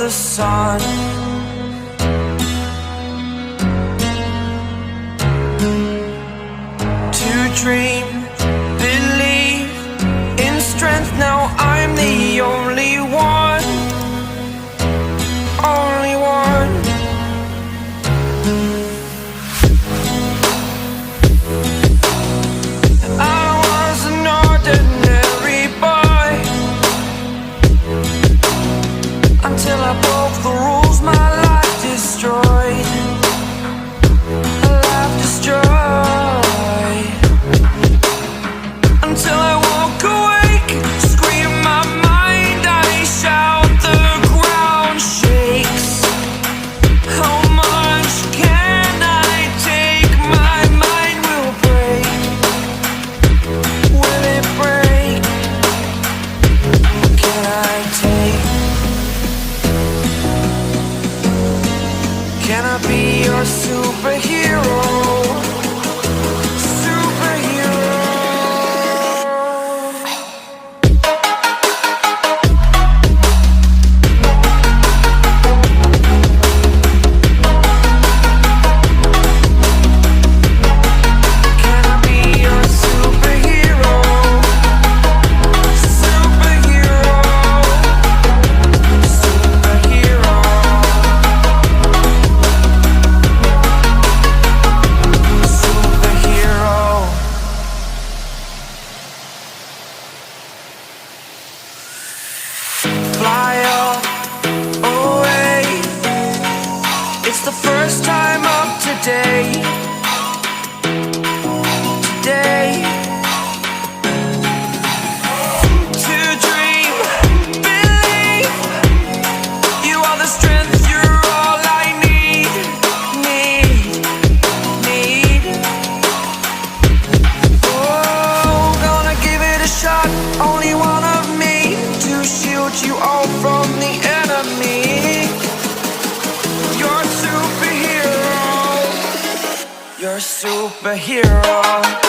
the sun. To dream, believe in strength. Now I'm the only one, only one. I was an ordinary boy until I broke the rules. My life destroyed, a life destroyed. Until I walk awake, scream my mind, I shout, the ground shakes. How much can I take? My mind will break. Will it break? What can I take? Can I be your superhero? It's the first time of today, today. To dream, believe, you are the strength, you're all I need. Oh, gonna give it a shot, only one of me, to shield you all from the enemy. You're a superhero.